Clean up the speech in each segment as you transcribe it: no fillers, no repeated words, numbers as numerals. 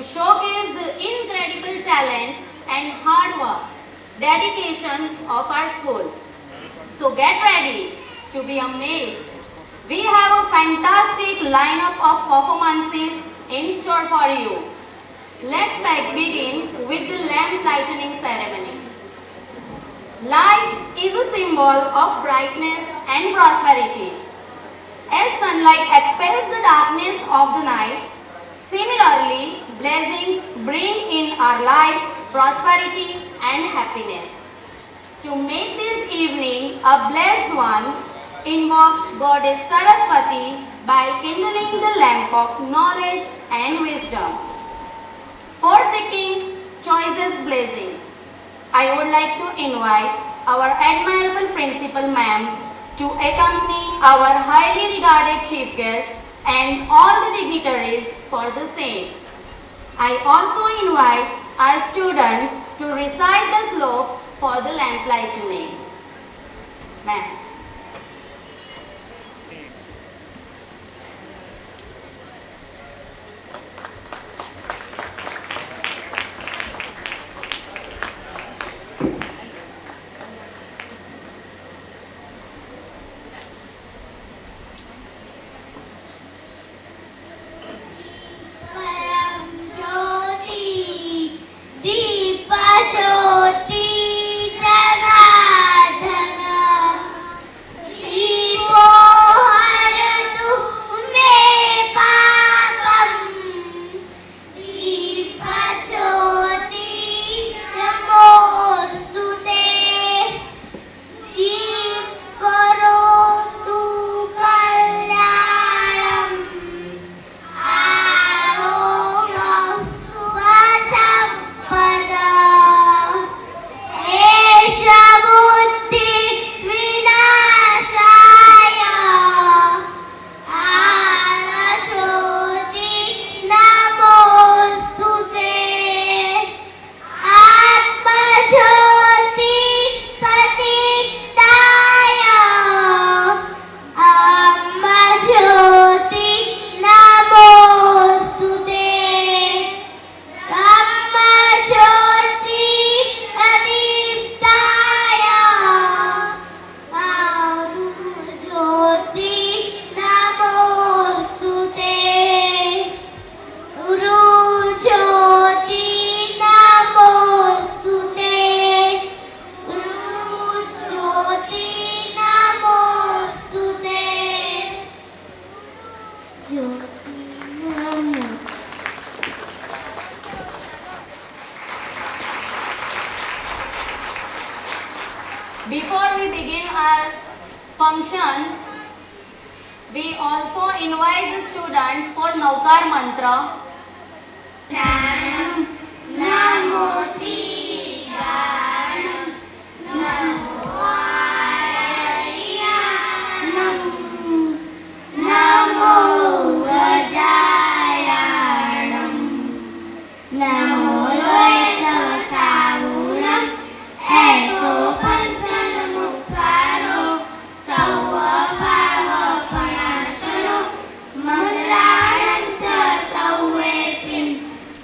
showcase the incredible talent and hard work, dedication of our school. So get ready to be amazed. We have a fantastic lineup of performances in store for you. Let's begin with the lamp lighting ceremony. Light is a symbol of brightness and prosperity. As sunlight expels the darkness of the night, similarly, blessings bring in our life prosperity and happiness. To make this evening a blessed one, invoke Goddess Saraswati by kindling the lamp of knowledge and wisdom. For seeking choicest blessings, I would like to invite our admirable principal ma'am to accompany our highly regarded chief guest and all the dignitaries for the same. I also invite our students to recite the slokas for the lamp lighting. Ma'am. Before we begin our function, we also invite the students for Naukar Mantra. Namo Siddhanam, Namo Aryanam, Namo Vajayanam, Namo Loisavasavunam, Eso Panchanamukaro, Sauvabhava Panashano, Mangalancha Sauvesim,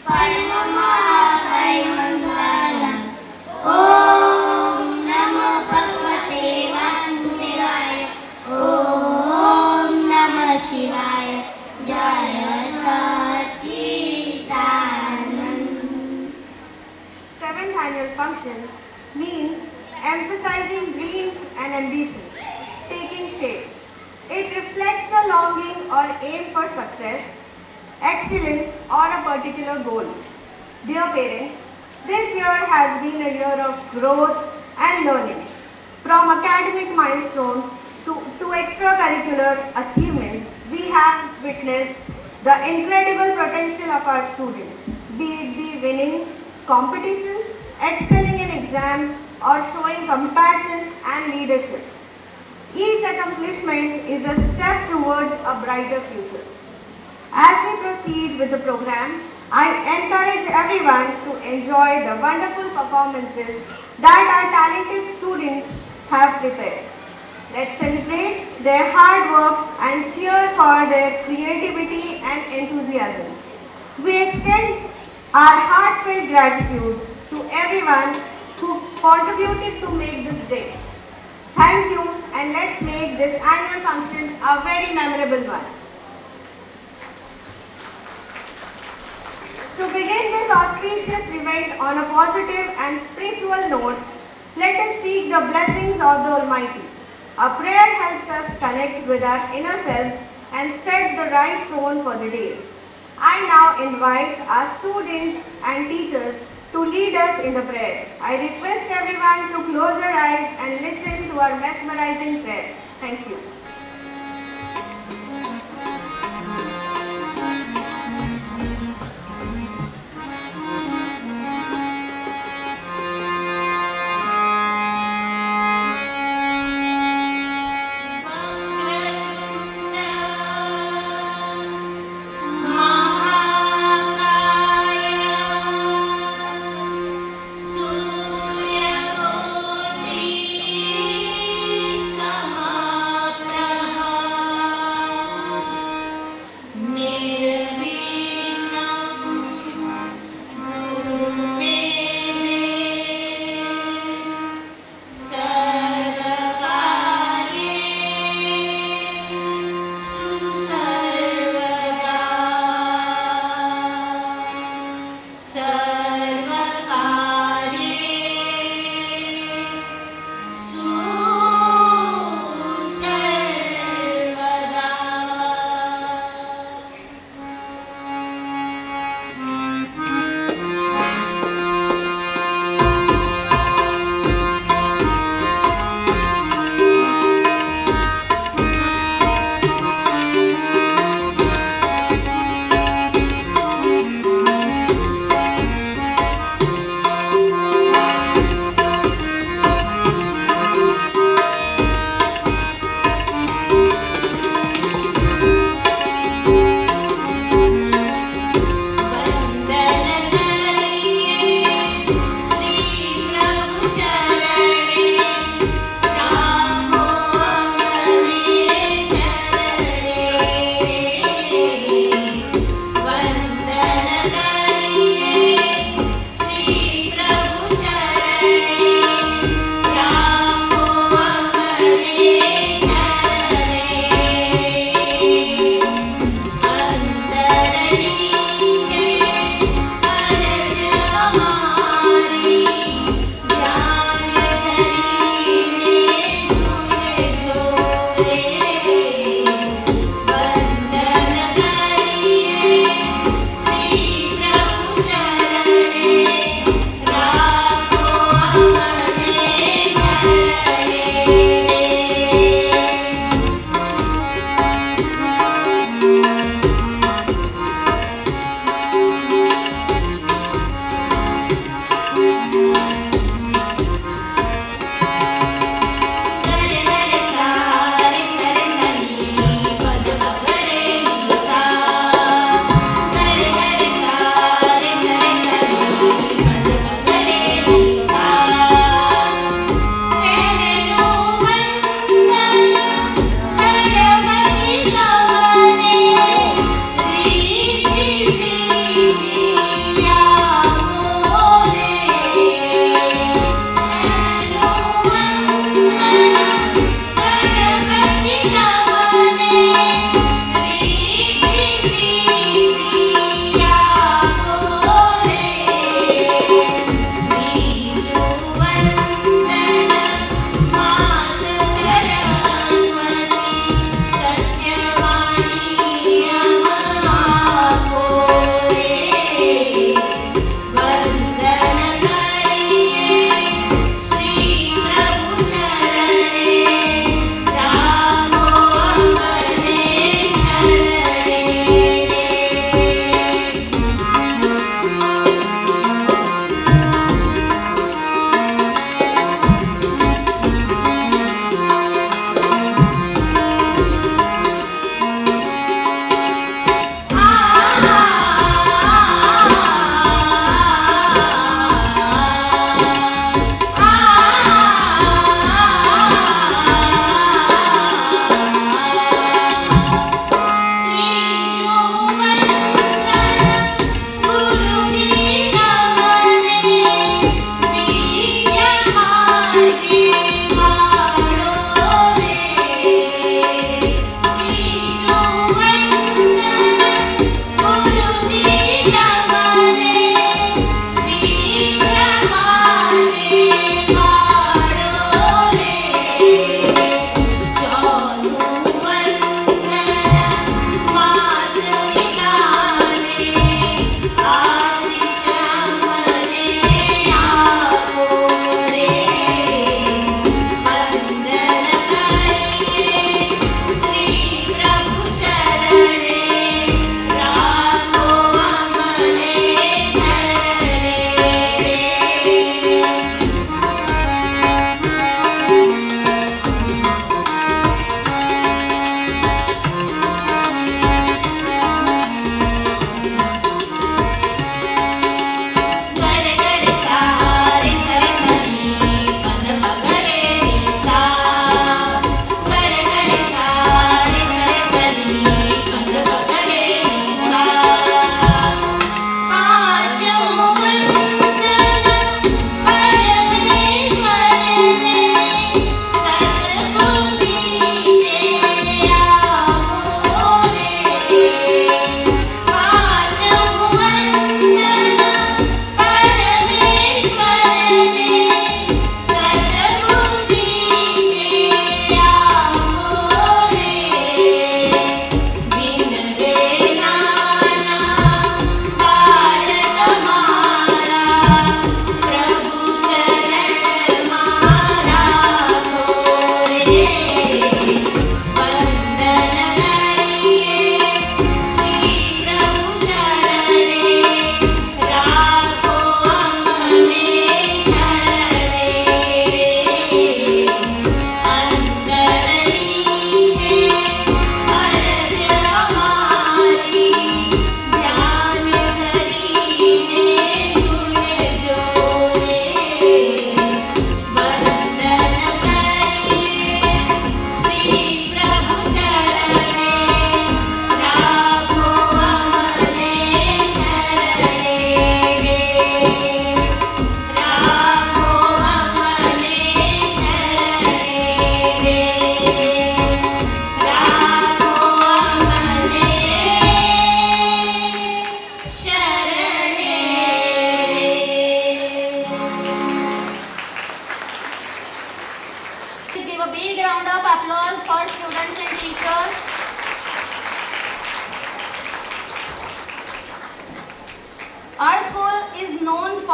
Paramahavaimangala. Om Namo Bhagavate Vasudevaya. Om Namah Shivaya. Jaya Sachidanand. Seventh annual function means emphasizing dreams and ambitions taking shape. It reflects a longing or aim for success, excellence, or a particular goal. Dear parents, this year has been a year of growth and learning. From academic milestones to extracurricular achievements, we have witnessed the incredible potential of our students, be it be winning competitions, excelling in exams, or showing compassion and leadership. Each accomplishment is a step towards a brighter future. As we proceed with the program, I encourage everyone to enjoy the wonderful performances that our talented students have prepared. Let's celebrate their hard work and cheer for their creativity and enthusiasm. We extend Our heartfelt gratitude to everyone who contributed to make this day. Thank you, and let's make this annual function a very memorable one. To begin this auspicious event on a positive and spiritual note, let us seek the blessings of the Almighty. A prayer helps us connect with our inner selves and set the right tone for the day. I now invite our students and teachers to lead us in the prayer. I request everyone to close their eyes and listen to our mesmerizing prayer. Thank you. सूर्यकोटि समप्रभा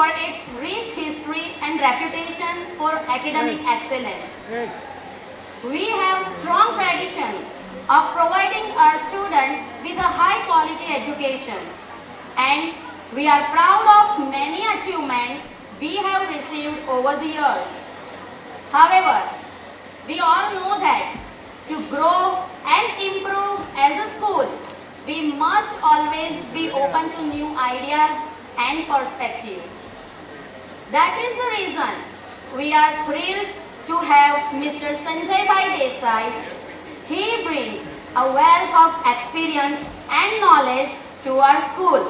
for its rich history and reputation for academic excellence. We have strong tradition of providing our students with a high quality education, and we are proud of many achievements we have received over the years. However, we all know that to grow and improve as a school, we must always be open to new ideas and perspectives. That is the reason we are thrilled to have Mr. Sanjay Bhai Desai. He brings a wealth of experience and knowledge to our school,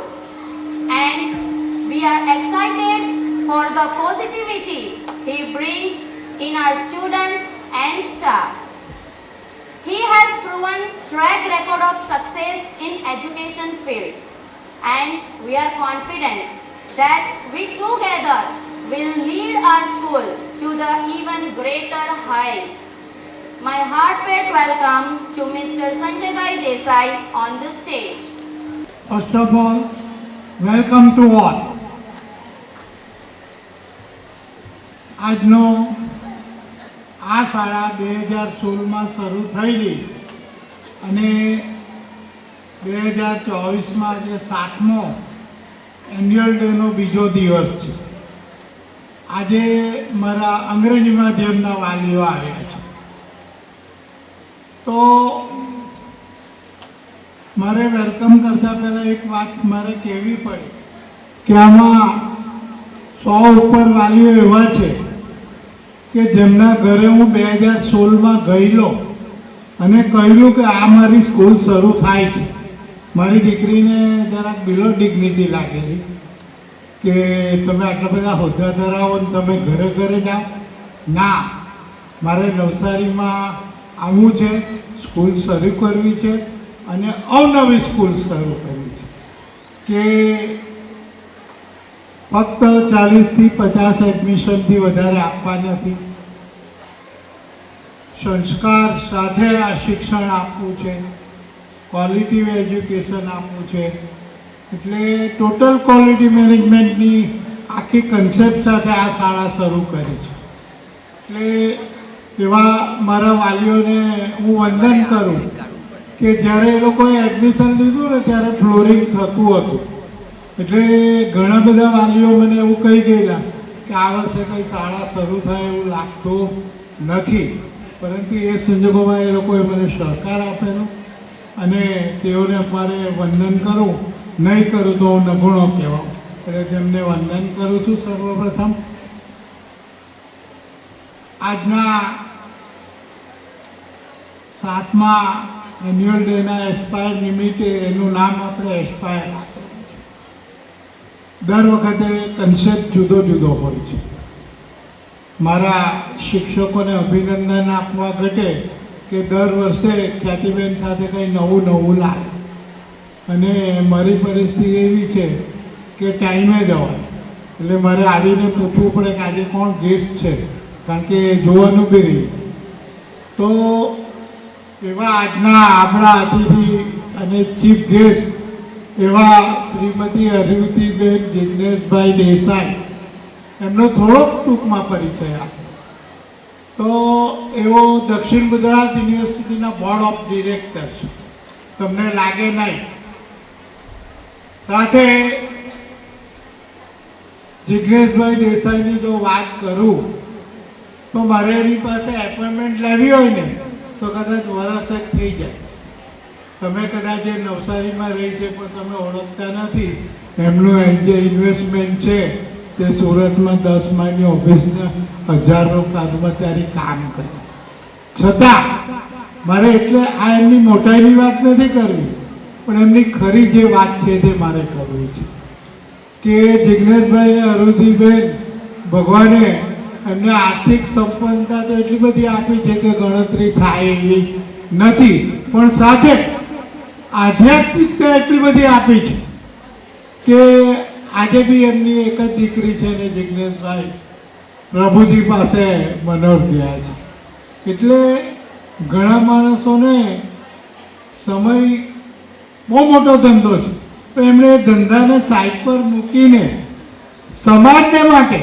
and we are excited for the positivity he brings in our students and staff. He has proven track record of success in education field, and we are confident that we together will lead our school to the even greater height. My heartfelt welcome to Mr. Sanjay Bhai Desai on the stage. First of all, welcome to all. આજનો આ શાળા 2016માં શરૂ થયેલી અને 2024માં જે 7મો annual ડેનો બીજો દિવસ છે. આજે મારા અંગ્રેજી માધ્યમના વાલીઓ આવ્યા છે, તો મારે વેલકમ કરતાં પહેલાં એક વાત મારે કહેવી પડે કે આમાં 100 ઉપર વાલીઓ એવા છે કે જેમના ઘરે હું 2016માં ગયેલો અને કહેલું કે આ મારી સ્કૂલ શરૂ થાય છે. મારી દીકરીને જરાક બિલો ડિગ્નિટી લાગેલી કે તમે આટલા બધા હોદ્દા ધરાવો ને તમે ઘરે ઘરે જાઓ. ના, મારે નવસારીમાં આવવું છે, સ્કૂલ શરૂ કરવી છે અને અવનવી સ્કૂલ શરૂ કરવી છે કે ફક્ત 40થી 50 એડમિશનથી વધારે આપવા નથી. સંસ્કાર સાથે આ શિક્ષણ આપવું છે, ક્વોલિટી એજ્યુકેશન આપવું છે. એટલે ટોટલ ક્વોલિટી મેનેજમેન્ટની આખી કન્સેપ્ટ સાથે આ શાળા શરૂ કરી છે. એટલે એવા મારા વાલીઓને હું વંદન કરું કે જ્યારે એ લોકોએ એડમિશન લીધું ને ત્યારે ફ્લોરિંગ થતું હતું. એટલે ઘણા બધા વાલીઓ મને એવું કહી ગયેલા કે આ વર્ષે કંઈ શાળા શરૂ થાય એવું લાગતું નથી, પરંતુ એ સંજોગોમાં એ લોકોએ મને સહકાર આપેલો અને તેઓને મારે વંદન કરું, નહીં કરું તો હું નગુણો કહેવાઉં. એટલે તેમને વંદન કરું છું. સર્વપ્રથમ આજના 7મા એન્યુઅલ ડેના એસ્પાયર નિમિત્તે એનું નામ આપણે એસ્પાયર આપ્યું. દર વખતે કન્સેપ્ટ જુદો જુદો હોય છે. મારા શિક્ષકોને અભિનંદન આપવા ઘટે કે દર વર્ષે ખ્યાતિબેન સાથે કંઈ નવું નવું લાવે. અને મારી પરિસ્થિતિ એવી છે કે ટાઈમે જવાય, એટલે મારે આવીને પૂછવું પડે કે આજે કોણ ગેસ્ટ છે, કારણ કે જોવાનું બી રહી. તો એવા આજના આપણા અતિથિ અને ચીફ ગેસ્ટ એવા શ્રીમતી હરિવતીબેન જિજ્ઞેશભાઈ દેસાઈ, એમનો થોડોક ટૂંકમાં પરિચય આપો. તો એવો દક્ષિણ ગુજરાત યુનિવર્સિટીના બોર્ડ ઓફ ડિરેક્ટર છે, તમને લાગે નહીં. સાથે જિજ્ઞેશભાઈ દેસાઈની જો વાત કરું તો મારે એની પાસે એપોઇન્ટમેન્ટ લેવી હોય ને તો કદાચ વરસ જ થઈ જાય. તમે કદાચ એ નવસારીમાં રહી છે પણ તમે ઓળખતા નથી. એમનું જે ઇન્વેસ્ટમેન્ટ છે તે સુરતમાં 10 માળની ઓફિસના 1000 કર્મચારી કામ કરે. છતાં મારે એટલે આ એમની મોટાઈની વાત નથી કરવી, પણ એમની ખરી જે વાત છે તે મારે કરવી છે કે જિજ્ઞેશભાઈને અરુધિબેન ભગવાને એમને આર્થિક સંપન્નતા તો એટલી બધી આપી છે કે ગણતરી થાય એવી નથી, પણ સાથે આધ્યાત્મિકતા એટલી બધી આપી છે કે આજે બી એમની એક જ દીકરી છે ને જિજ્ઞેશભાઈ પ્રભુજી પાસે મનોર ગયા છે. એટલે ઘણા માણસોને સમય બહુ મોટો ધંધો છે, તો એમણે એ ધંધાને સાઈડ પર મૂકીને સમાજને માટે,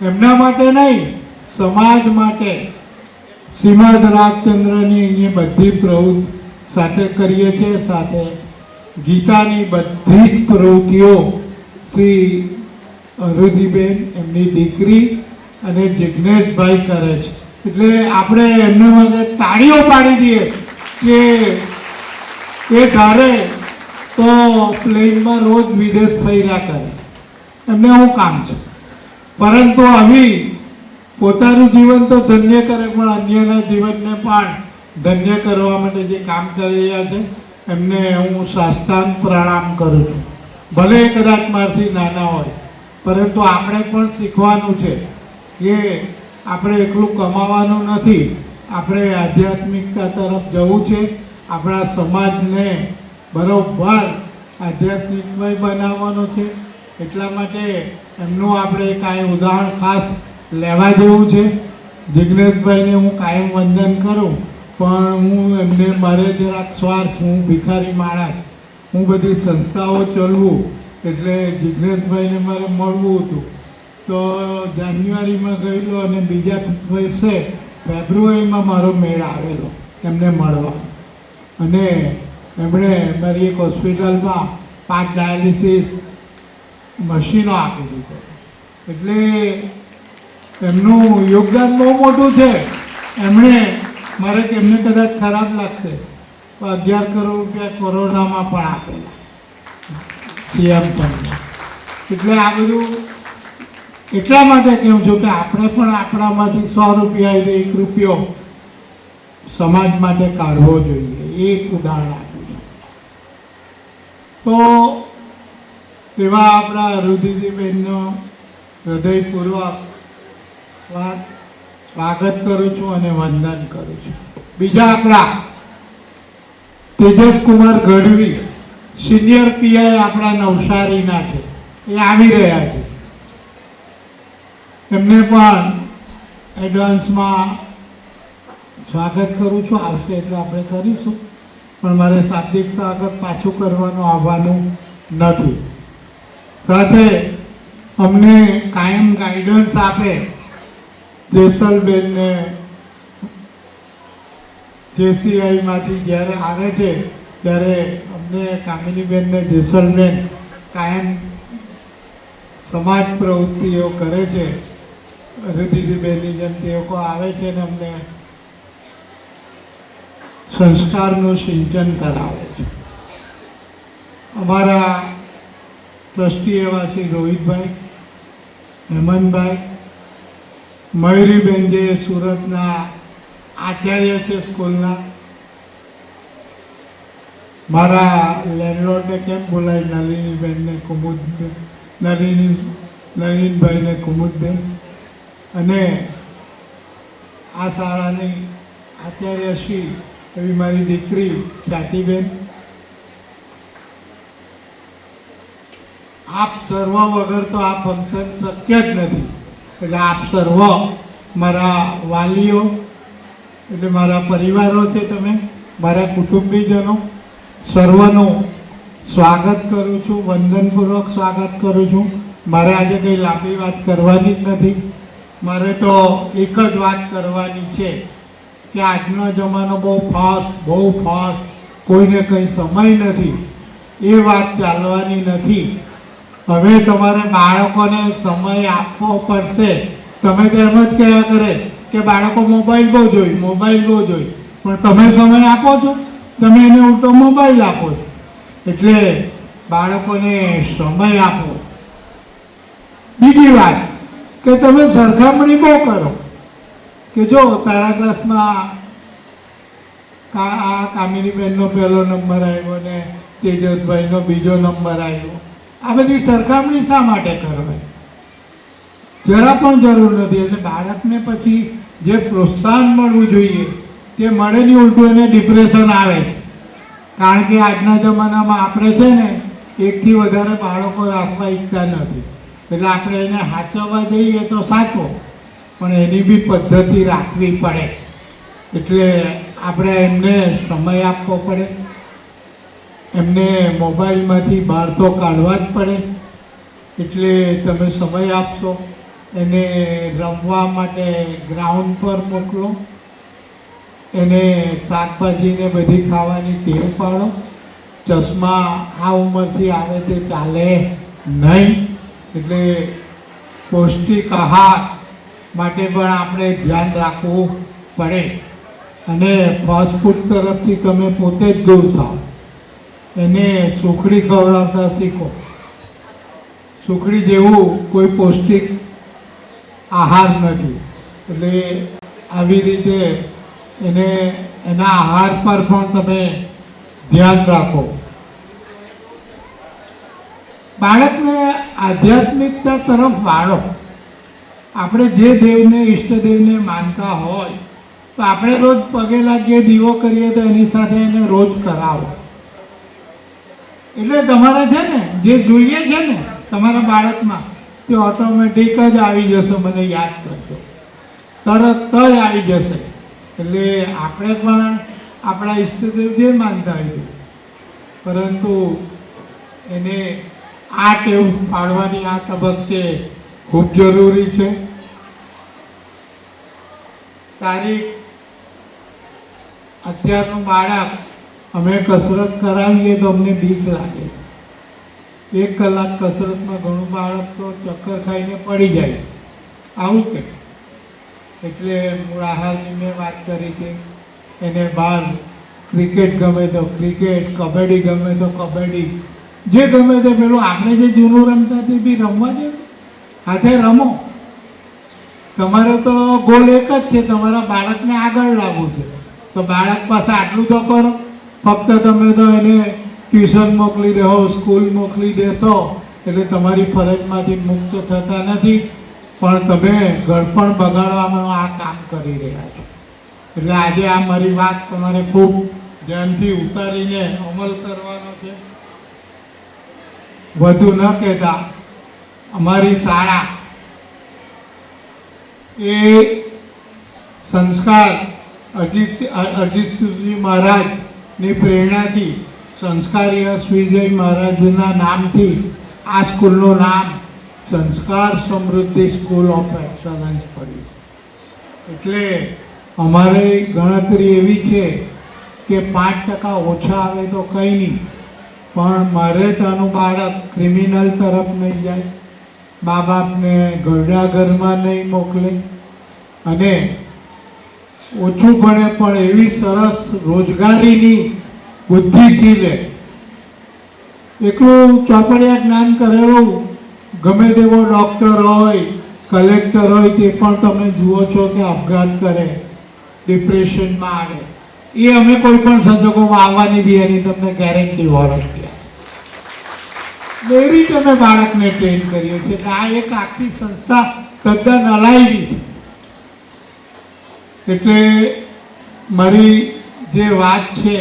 એમના માટે નહીં, સમાજ માટે શ્રીમદ રાજચંદ્રની અહીંયા બધી પ્રવૃત્તિ સાથે કરીએ છીએ. સાથે ગીતાની બધી જ પ્રવૃત્તિઓ શ્રી અરુધિબેન એમની દીકરી અને જિજ્ઞેશભાઈ કરે છે. એટલે આપણે એમને માટે તાળીઓ પાડી દઈએ કે એ ધારે તો પ્લેનમાં રોજ વિદેશ ફર્યા કરે, એમને શું કામ છે. પરંતુ આવી પોતાનું જીવન તો ધન્ય કરે, પણ અન્યના જીવનને પણ ધન્ય કરવા માટે જે કામ કરી રહ્યા છે એમને હું સાષ્ટાંગ પ્રણામ કરું છું. ભલે કદાચ મારાથી નાના હોય, પરંતુ આપણે પણ શીખવાનું છે કે આપણે એકલું કમાવાનું નથી, આપણે આધ્યાત્મિકતા તરફ જવું છે. આપણા સમાજને બરોબર આધ્યાત્મિકમય બનાવવાનો છે. એટલા માટે એમનું આપણે કાંઈ ઉદાહરણ ખાસ લેવા જેવું છે. જિજ્ઞેશભાઈને હું કાયમ વંદન કરું, પણ હું એમને મારે જરાક સ્વાર્થ, હું ભિખારી માણસ, હું બધી સંસ્થાઓ ચલવું, એટલે જિજ્ઞેશભાઈને મારે મળવું હતું. તો જાન્યુઆરીમાં ગયેલો અને બીજા વર્ષે ફેબ્રુઆરીમાં મારો મેળ આવેલો એમને મળવા. અને એમણે મારી એક હોસ્પિટલમાં 5 ડાયાલિસિસ મશીનો આપી દીધો. એટલે એમનું યોગદાન બહુ મોટું છે. એમણે મારે એમને કદાચ ખરાબ લાગશે તો 11 કરોડ રૂપિયા કોરોનામાં પણ આપેલા સીએમ તમને. એટલે આ બધું એટલા માટે કહું છું કે આપણે પણ આપણામાંથી 100 રૂપિયા 1 રૂપિયો સમાજ માટે કાઢવો જોઈએ. એક ઉદાહરણ આપું છું. તો એવા આપણા અરુધિબેનનો હૃદયપૂર્વક સ્વાગત કરું છું અને વંદન કરું છું. બીજા આપણા તેજસકુમાર ગઢવી સિનિયર પીઆઈ આપણા નવસારીના છે, એ આવી રહ્યા છે. એમને પણ એડવાન્સમાં સ્વાગત કરું છું. આવશે એટલે આપણે કરીશું, પણ મારે શાબ્દિક સ્વાગત પાછું કરવાનું આવવાનું નથી. સાથે અમને કાયમ ગાઈડન્સ આપે જેસલબેનને જેસીઆઈમાંથી જ્યારે આવે છે ત્યારે અમને કામિનીબેનને જેસલબેન કાયમ સમાજ પ્રવૃત્તિઓ કરે છે. અરુધિબેનની જેમ તે લોકો આવે છે ને અમને સંસ્કારનું સિંચન કરાવે છે. અમારા ટ્રસ્ટી એવા શ્રી રોહિતભાઈ, હેમંતભાઈ, મયુરીબેન જે સુરતના આચાર્ય છે સ્કૂલના, મારા લેન્ડલોર્ડને કેમ બોલાય, નલિનીબેનને, કુમુદબેન, નલિનભાઈને કુમુદબેન, અને આ શાળાની આચાર્યશ્રી એવી મારી દીકરી ખ્યાતિબેન. આપ સર્વ વગર તો આ ફંક્શન શક્ય જ નથી. એટલે આપ સર્વ મારા વાલીઓ, એટલે મારા પરિવારો છે, તમે મારા કુટુંબીજનો, સર્વનું સ્વાગત કરું છું, વંદનપૂર્વક સ્વાગત કરું છું. મારે આજે કંઈ લાંબી વાત કરવાની જ નથી. મારે તો એક જ વાત કરવાની છે કે આજનો જમાનો બહુ ફાસ્ટ, કોઈને કંઈ સમય નથી, એ વાત ચાલવાની નથી. હવે તમારે બાળકોને સમય આપવો પડશે. તમે તો એમ જ કહ્યા કરે કે બાળકો મોબાઈલ બહુ જોઈ, પણ તમે સમય આપો છો? તમે એને ઉલટો મોબાઈલ આપો છો. એટલે બાળકોને સમય આપો. બીજી વાત કે તમે સરખામણી બહુ કરો કે જો તારા ક્લાસમાં આ કામિનીબેનનો પહેલો નંબર આવ્યો ને તેજસભાઈનો બીજો નંબર આવ્યો. આ બધી સરખામણી શા માટે કરવાની? જરા પણ જરૂર નથી. એટલે બાળકને પછી જે પ્રોત્સાહન મળવું જોઈએ તે મળે નહીં, ઉલટું એને ડિપ્રેશન આવે છે. કારણ કે આજના જમાનામાં આપણે છે ને એકથી વધારે બાળકો રાખવા ઈચ્છતા નથી. એટલે આપણે એને સાચવવા જઈએ તો સાચવો, પણ એની બી પદ્ધતિ રાખવી પડે. એટલે આપણે એમને સમય આપવો પડે, એમને મોબાઈલમાંથી બહાર તો કાઢવા જ પડે. એટલે તમે સમય આપશો, એને રમવા માટે ગ્રાઉન્ડ પર મોકલો, એને શાકભાજીને બધી ખાવાની ટેવ પાડો. ચશ્મા આ ઉંમરથી આવે તે ચાલે નહીં. એટલે પૌષ્ટિક આહાર માટે પણ આપણે ધ્યાન રાખવું પડે અને ફાસ્ટ ફૂડ તરફથી તમે પોતે જ દૂર થાઓ. એને સુખડી ખવડાવતા શીખો. સુખડી જેવું કોઈ પૌષ્ટિક આહાર નથી. એટલે આવી રીતે એને એના આહાર પર પણ તમે ધ્યાન રાખો. બાળકને આધ્યાત્મિકતા તરફ વાળો. આપણે જે દેવને ઈષ્ટદેવને માનતા હોય તો આપણે રોજ પગે લાગીએ, દીવો કરીએ તો એની સાથે એને રોજ કરાવો. એટલે તમારે છે ને જે જોઈએ છે ને તમારા બાળકમાં તે ઓટોમેટિક જ આવી જશે. મને યાદ કરજો, તરત જ આવી જશે. એટલે આપણે પણ આપણા ઈષ્ટદેવ જે માનતા હોઈએ, પરંતુ એને આ ટેવ પાડવાની આ તબક્કે ખૂબ જરૂરી છે. સારી અત્યારનું બાળક અમે કસરત કરાવીએ તો અમને બીક લાગે. 1 કલાક કસરતમાં ઘણું બાળક તો ચક્કર ખાઈને પડી જાય. આવું કે એટલે મૂળ આહારની મેં વાત કરી કે એને બહાર ક્રિકેટ ગમે તો ક્રિકેટ, કબડ્ડી ગમે તો કબડ્ડી, જે ગમે તે પેલું આપણે જે જૂનું રમતા તે બી રમવા દે. હાથે રમો. તમારો તો ગોલ એક જ છે, તમારા બાળકને આગળ લાવવું છે. તો બાળક પાસે આટલું તો કરો. ફક્ત તમે તો એને ટ્યુશન મોકલી દેહો, સ્કૂલ મોકલી દેશો એટલે તમારી ફરજમાંથી મુક્ત થતા નથી, પણ તમે ઘડપણ બગાડવામાં આ કામ કરી રહ્યા છો. એટલે આજે આ મારી વાત તમારે ખૂબ ધ્યાનથી ઉતારીને અમલ કરવાનો છે. વધુ ન કહેતા, અમારી શાળા એ સંસ્કાર અજીતસિંહ મહારાજની પ્રેરણાથી સંસ્કારી વિજય મહારાજના નામથી આ સ્કૂલનું નામ સંસ્કાર સમૃદ્ધિ સ્કૂલ ઓફ એક્સલન્સ પડ્યું. એટલે અમારી ગણતરી એવી છે કે 5% ઓછા આવે તો કંઈ નહીં, પણ મારે ત્યાંનું બાળક ક્રિમિનલ તરફ નહીં જાય, મા બાપને ઘરડા ઘરમાં નહીં મોકલે અને ઓછું ભણે પણ એવી સરસ રોજગારીની બુદ્ધિથી લે. એકલું ચોપડિયા જ્ઞાન કરેલું ગમે તેવો ડૉક્ટર હોય, કલેક્ટર હોય, તે પણ તમે જુઓ છો કે આપઘાત કરે, ડિપ્રેશનમાં આવે. એ અમે કોઈ પણ સંજોગોમાં આવવાની દઈએ એની તમને ગેરંટી વોરંટી. એ રીતે અમે બાળકને ટ્રેન કરીએ છીએ. એટલે આ એક આખી સંસ્થા તદ્દન અલાયદી છે. એટલે મારી જે વાત છે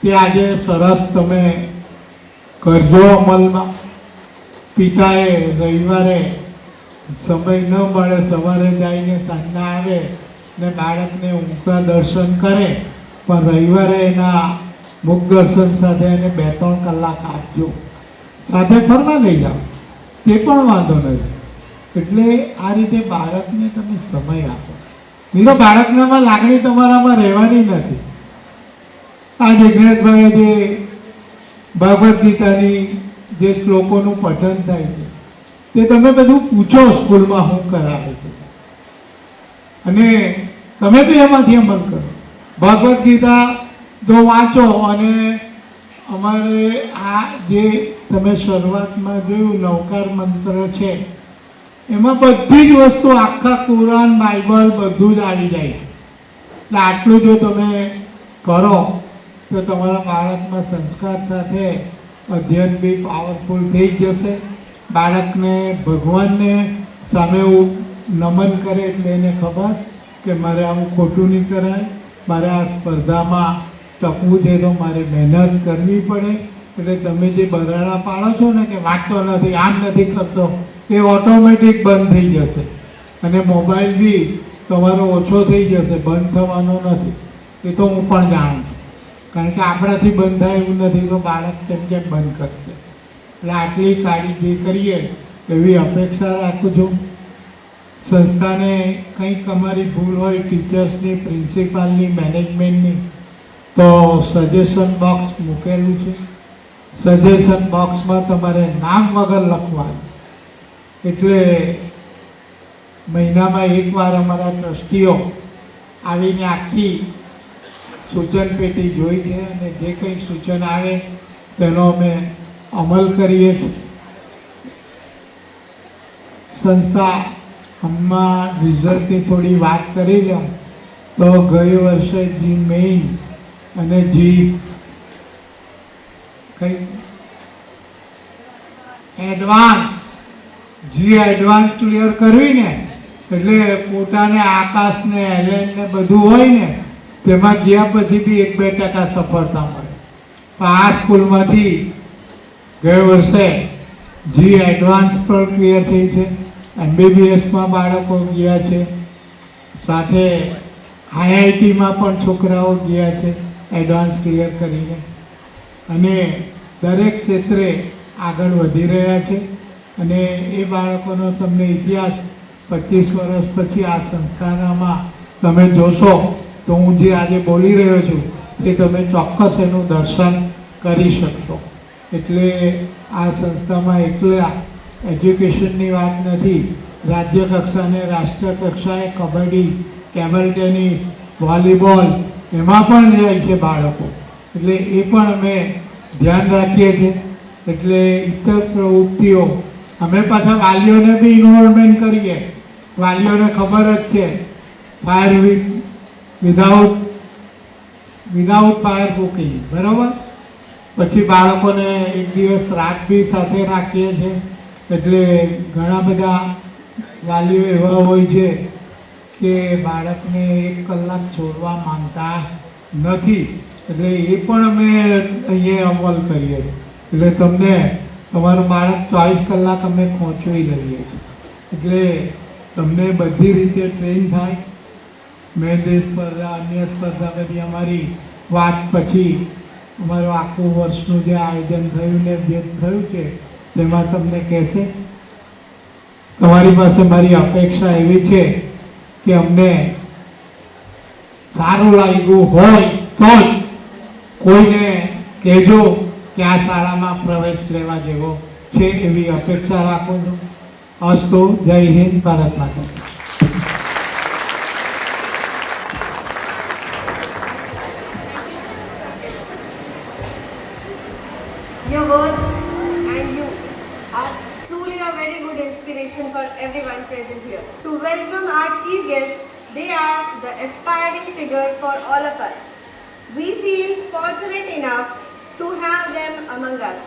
તે આજે સરસ તમે કરજો અમલમાં. પિતાએ રવિવારે સમય ન મળે, સવારે જઈને સાંજના આવે ને બાળકને ઊંઘતા દર્શન કરે, પણ રવિવારે એના મુખ દર્શન સાથે એને 2-3 કલાક આપજો. સાથે ફરવા લઈ જાઓ તે પણ વાંધો નથી. એટલે આ રીતે બાળકને તમે સમય આપો. નહીં તો બાળકનામાં લાગણી તમારામાં રહેવાની નથી. આ જિજ્ઞેશભાઈએ જે ભગવદ્ ગીતાની જે શ્લોકોનું પઠન થાય છે તે તમે બધું પૂછો સ્કૂલમાં શું કરાવે છે અને તમે બી એમાંથી અમલ કરો. ભગવદ્ ગીતા તો વાંચો અને અમારે આ જે તમે શરૂઆતમાં જોયું નવકાર મંત્ર છે એમાં બધી જ વસ્તુ આખા કુરાન, બાઇબલ બધું જ આવી જાય છે. એટલે આટલું જો તમે કરો તો તમારા બાળકના સંસ્કાર સાથે અધ્યયન બી પાવરફુલ થઈ જશે. બાળકને ભગવાનને સામે નમન કરે એટલે એને ખબર કે મારે આવું ખોટું નહીં કરાય, મારે આ સ્પર્ધામાં ટકવું છે તો મારે મહેનત કરવી પડે. એટલે તમે જે બરાડા પાડો છો ને કે વાંચતો નથી, આમ નથી કરતો, એ ઓટોમેટિક બંધ થઈ જશે. અને મોબાઈલ બી તમારો ઓછો થઈ જશે, બંધ થવાનો નથી. એ તો હું પણ જાણું છું, કારણ કે આપણાથી બંધ થાય એવું નથી તો બાળક કેમ બંધ કરશે. એટલે આટલી કાળજી કરીએ એવી અપેક્ષા રાખું છું. સંસ્થાને કંઈક અમારી ભૂલ હોય ટીચર્સની, પ્રિન્સિપાલની, મેનેજમેન્ટની, તો સજેશન બોક્સ મૂકેલું છે. સજેશન બોક્સમાં તમારે નામ વગર લખવાનું. એટલે મહિનામાં એકવાર અમારા ટ્રસ્ટીઓ આવીને આખી સૂચન પેટી જોઈ છે અને જે કંઈ સૂચન આવે તેનો અમે અમલ કરીએ છીએ. સંસ્થા હમણાં રિઝલ્ટની થોડી વાત કરી લઉં તો ગઈ વર્ષે જી મેઇન અને જી કઈ એડવાન્સ ક્લિયર કરવી ને એટલે પોતાને આકાશને એલેનને બધું હોય ને તેમાં ગયા પછી બી 1-2% સફળતા મળે. પણ આ સ્કૂલમાંથી ગયે વર્ષે જી એડવાન્સ પણ ક્લિયર થઈ છે. MBBSમાં બાળકો ગયા છે, સાથે IITમાં પણ છોકરાઓ ગયા છે એડવાન્સ ક્લિયર કરીને, અને દરેક ક્ષેત્રે આગળ વધી રહ્યા છે. અને એ બાળકોનો તમને ઇતિહાસ 25 વર્ષ પછી આ સંસ્થાનામાં તમે જોશો તો હું જે આજે બોલી રહ્યો છું એ તમે ચોક્કસ એનું દર્શન કરી શકશો. એટલે આ સંસ્થામાં એકલા એજ્યુકેશનની વાત નથી, રાજ્ય કક્ષાને રાષ્ટ્ર કક્ષાએ કબડ્ડી, ટેબલ ટેનિસ, વોલીબોલ એમાં પણ જાય છે બાળકો. એટલે એ પણ અમે ધ્યાન રાખીએ છીએ. એટલે ઇતર પ્રવૃત્તિઓ અમે પાછા વાલીઓને બી ઇન્વોલ્વમેન્ટ કરીએ. વાલીઓને ખબર જ છે ફાયર વિધાઉટ ફાયર કુકિંગ, બરાબર. પછી બાળકોને એક દિવસ રાત બી સાથે રાખીએ છીએ. એટલે ઘણા બધા વાલીઓ એવા હોય છે કે બાળકને 1 કલાક છોડવા માંગતા નથી. એટલે એ પણ અમે અહીંયા અમલ કરીએ છીએ. એટલે તમને તમારું બાળક 24 કલાક અમે પહોંચવી લઈએ છીએ. એટલે તમને બધી રીતે ટ્રેન થાય. મહેંદી સ્પર્ધા, અન્ય સ્પર્ધા બધી અમારી વાત પછી અમારું આખું વર્ષનું જે આયોજન થયું ને જે થયું છે તેમાં તમને કહેશે. તમારી પાસે મારી અપેક્ષા એવી છે કે અમને સારું લાગ્યું હોય તો જ કોઈને કહેજો કે આ શાળામાં પ્રવેશ લેવા જેવો છે, એવી અપેક્ષા રાખું છું. અસ્તુ. જય હિન્દ. ભારત માતા. Your words and you are truly a very good inspiration for everyone present here. To welcome our chief guests, they are the aspiring figure for all of us. We feel fortunate enough to have them among us.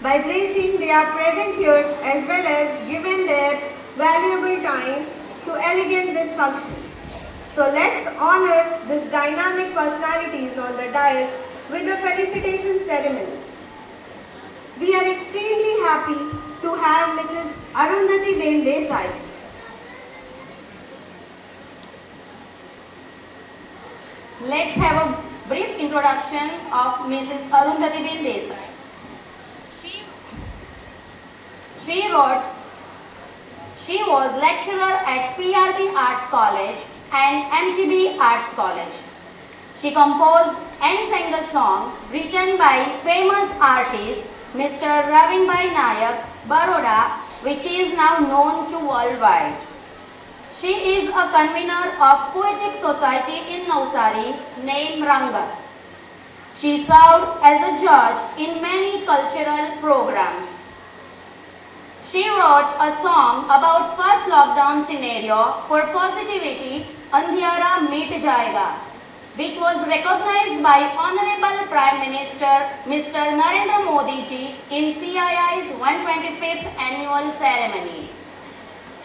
By bracing, they are present here as well as given their valuable time to elegant this function. So let's honor these dynamic personalities on the dais with a felicitation ceremony. We are extremely happy to have Mrs. Arundhati Ben Desai. Let's have a brief introduction of Mrs. Arundhati Ben Desai. She was lecturer at PRB Arts College and MGB Arts College. She composed and sang a song written by famous artist Mr. Ravindrbhai Nayak, Baroda, which is now known to worldwide. She is a convener of Poetic Society in Navsari named Ranga. She served as a judge in many cultural programs. She wrote a song about first lockdown scenario for positivity, Andhiara Meet Jayega, which was recognized by Honorable Prime Minister Mr. Narendra Modi ji in CII's 125th annual ceremony.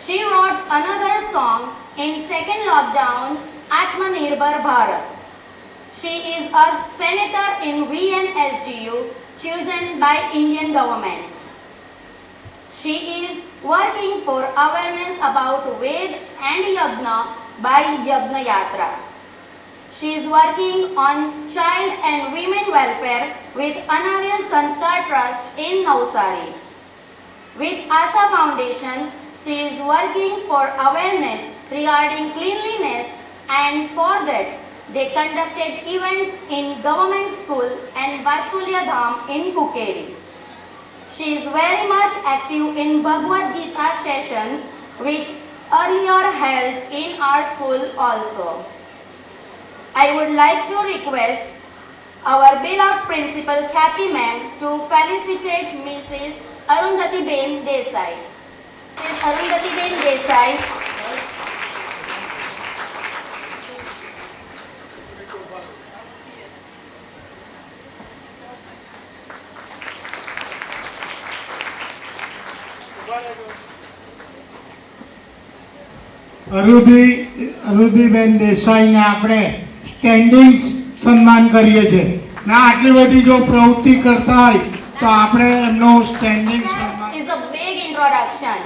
She wrote another song in second lockdown, Atmanirbhar Bharat. She is a senator in VNSGU chosen by Indian government. She is working for awareness about Ved and Yagna by Yagna Yatra. She is working on child and women welfare with Anarial Sanskar Trust in Navsari. With Asha Foundation, she is working for awareness regarding cleanliness, and for that they conducted events in government school and Vaskulia Dham in Pukeri. She is very much active in Bhagavad Gita sessions which earlier held in our school also. I would like to request our beloved Principal Kathy Ma'am to felicitate Mrs. Arundhati Ben Desai. Mrs. Arundhati Ben Desai અરુધિબેન દેસાઈને આપણે standing સન્માન કરીએ છીએ ના આટલી બધી જો પ્રવૃત્તિ કરતા હોય તો આપણે એમનો સ્ટેન્ડિંગ સન્માન is a big introduction.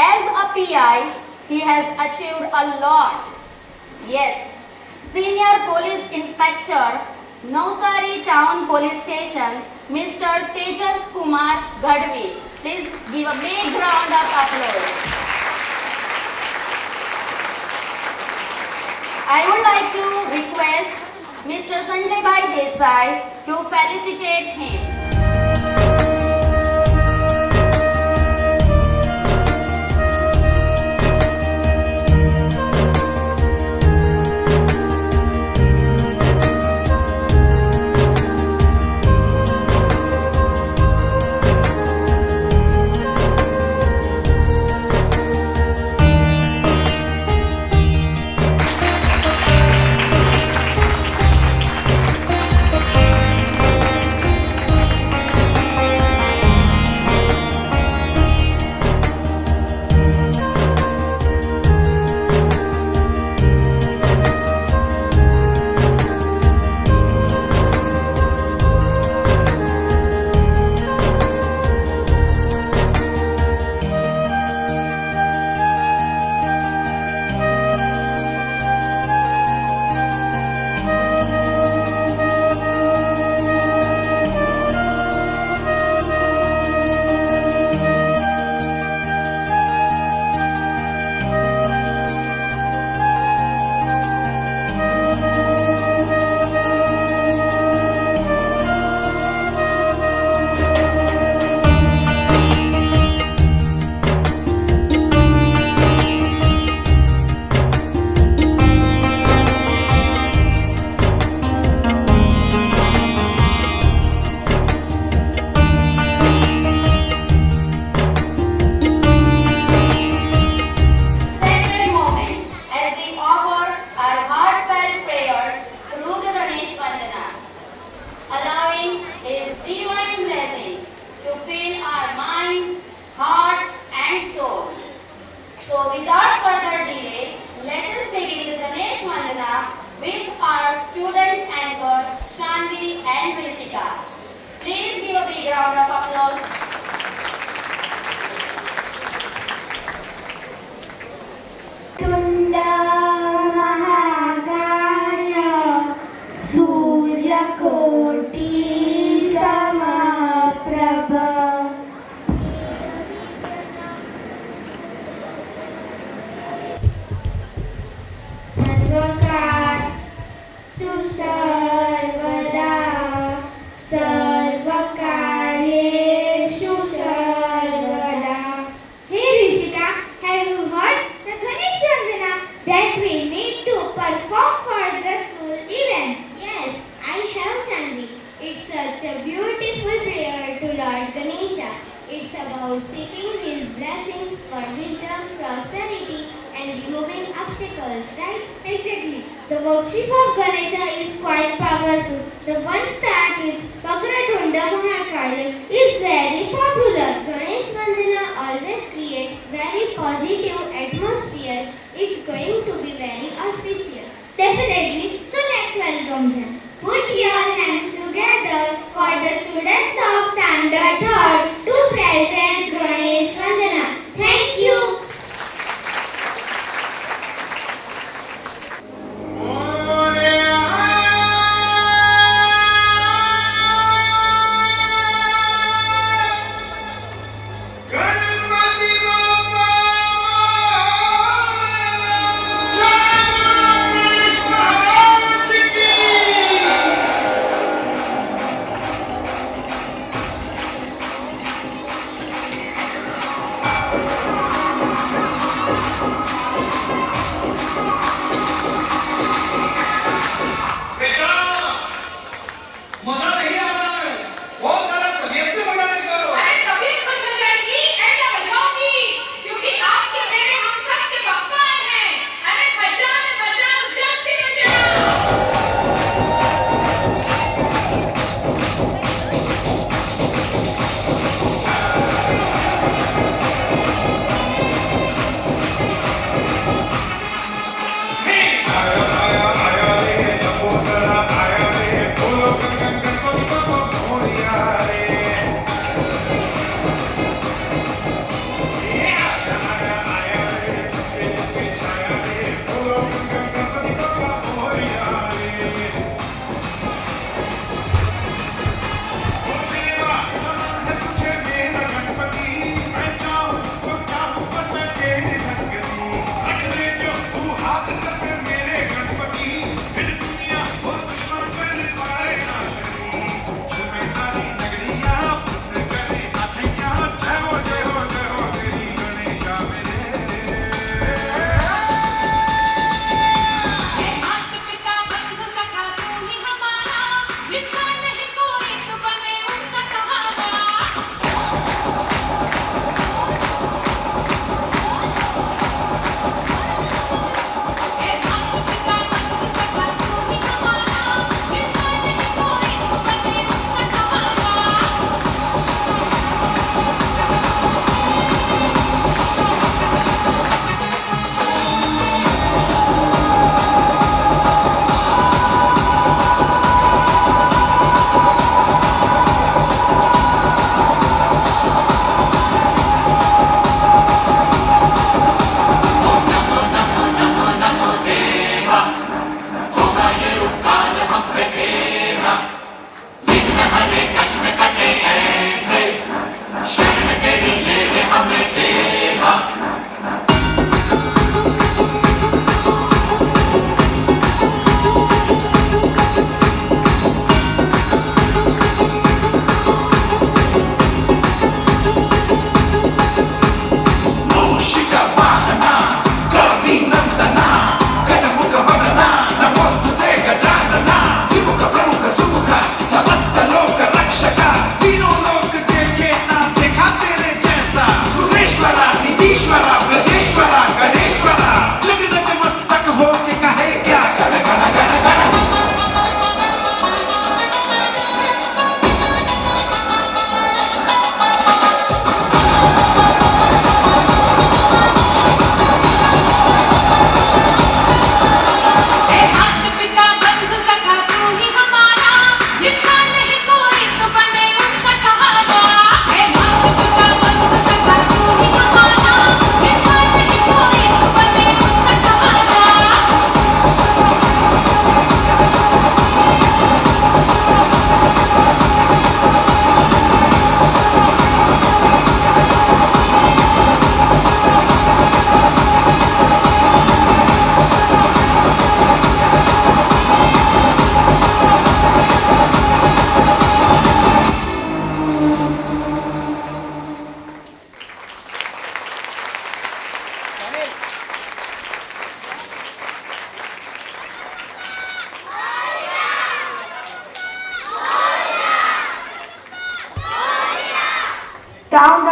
As a PI, he has achieved a lot. Yes, Senior Police Inspector, Navsari Town Police Station, Mr. Tejas Kumar Gadvi. Please give a big round of applause. I would like to request Mr. Sanjay Bhai Desai to felicitate him.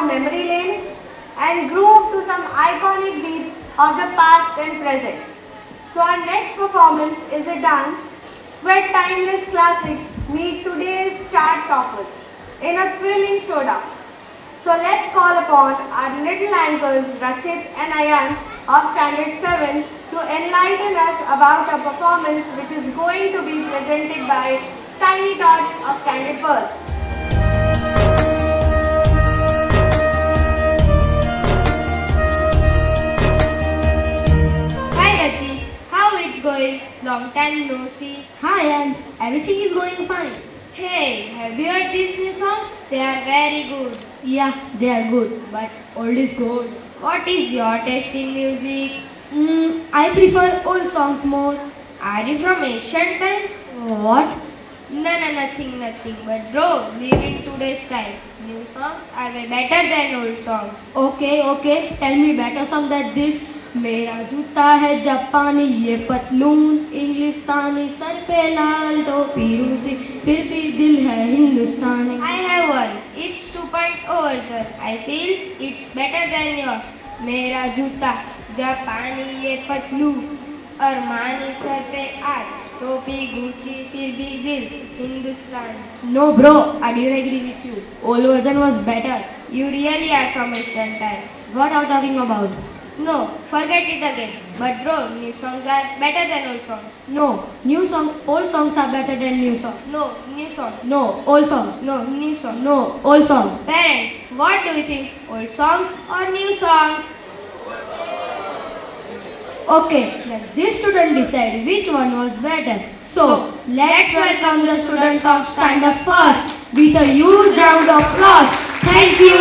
down memory lane and groove to some iconic beats of the past and present. So our next performance is a dance where timeless classics meet today's chart toppers in a thrilling showdown. So let's call upon our little anchors Rachit and Ayansh of Standard 7 to enlighten us about a performance which is going to be presented by Tiny Tots of Standard First. Hi Rachi, how it's going? Long time no see. Hi Ans, everything is going fine. Hey, have you heard these new songs? They are very good. Yeah, they are good, but old is gold. What is your taste in music? I prefer old songs more. Are you from ancient times? What? No, nothing. But bro, living today's times. New songs are way better than old songs. Okay, tell me better song than this. मेरा जूता है जापानी ये पतलून इंग्लिस्तानी sir पे लाल टोपी रूसी फिर भी दिल है हिंदुस्तानी. I have one. It's 2.0 version. I feel it's better than your. मेरा जूता जापानी ये पतलू अरमानी सर पे आज टोपी गुची फिर भी दिल हिंदुस्तानी. No bro, I didn't agree with you. Old version was better. You really are from ancient times. What are you talking about? No, forget it again. But bro, new songs are better than old songs. No, old songs are better than new songs. No, new songs. No, old songs. No, new songs. No, old songs. Parents, what do you think? Old songs or new songs? Okay, let this student decide which one was better. So, let's welcome the student of Standard First with a huge round of applause. Thank you.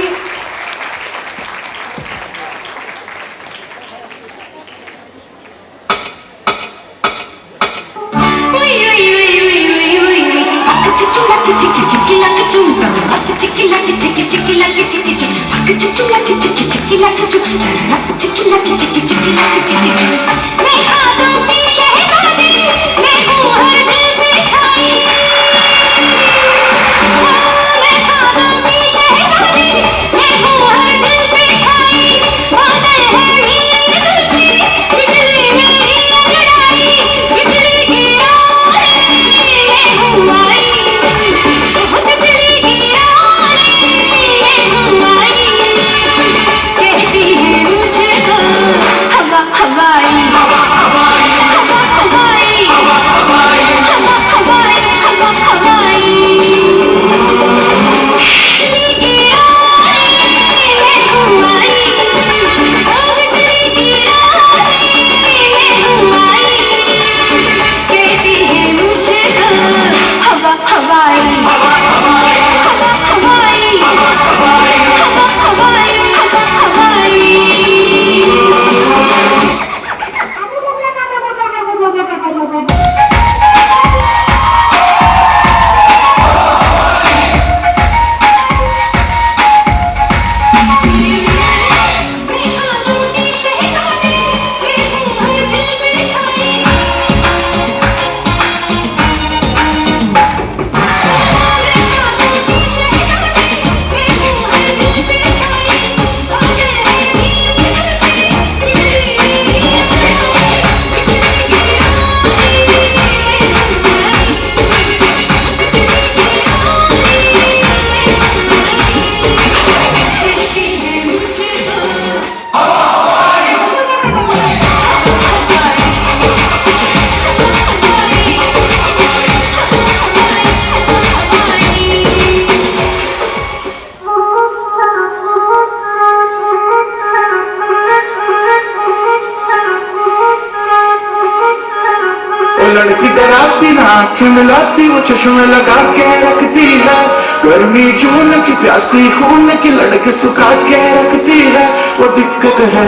लड़की डराती ना आंखें मिलाती वो चश्मे लगा के रखती है गर्मी जून की प्यासी खून की लड़के सुखा के रखती है वो दिक्कत है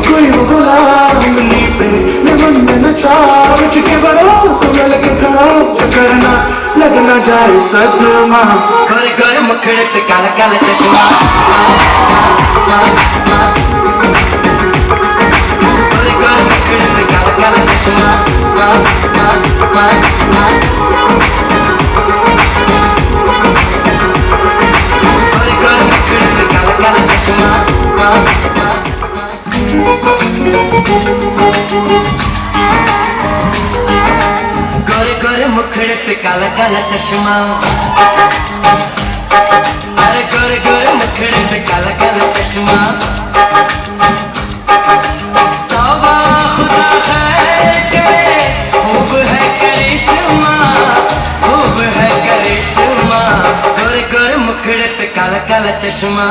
कोई वो बोला उंगली पे मैं मन में नचा मुझ के भरोसे में लगे करो जो करना लगना जाए सदमा गोरे गोरे मुखड़े पे काला काला चश्मा गोरे गोरे मुखड़े पे काला काला चश्मा गोरे गोरे मुखड़े पे काला काला चश्मा मुखड़े पे काला काला चश्मा, अरे गोरे गोरे मुखड़े पे काला काला चश्मा। तौबा खुदा खैर करे, खूब है करिश्मा, खूब है करिश्मा। गोरे गोरे मुखड़े पे काला काला चश्मा,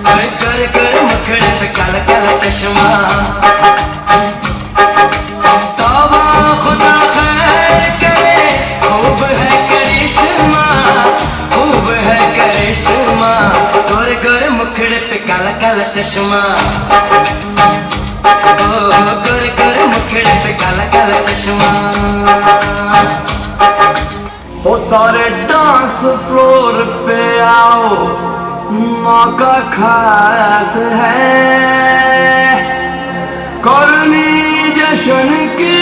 गोरे गोरे मुखड़े पे काला काला चश्मा। तौबा खुदा खैर करे, खूब है करिश्मा, खूब है करिश्मा। गोरे गोरे मुखड़े पे काला काला चश्मा, ओ गोरे गोरे मुखड़े पे काला काला चश्मा। ओ सारे डांस फ्लोर पे आओ, मौका खास है, करनी जश्न की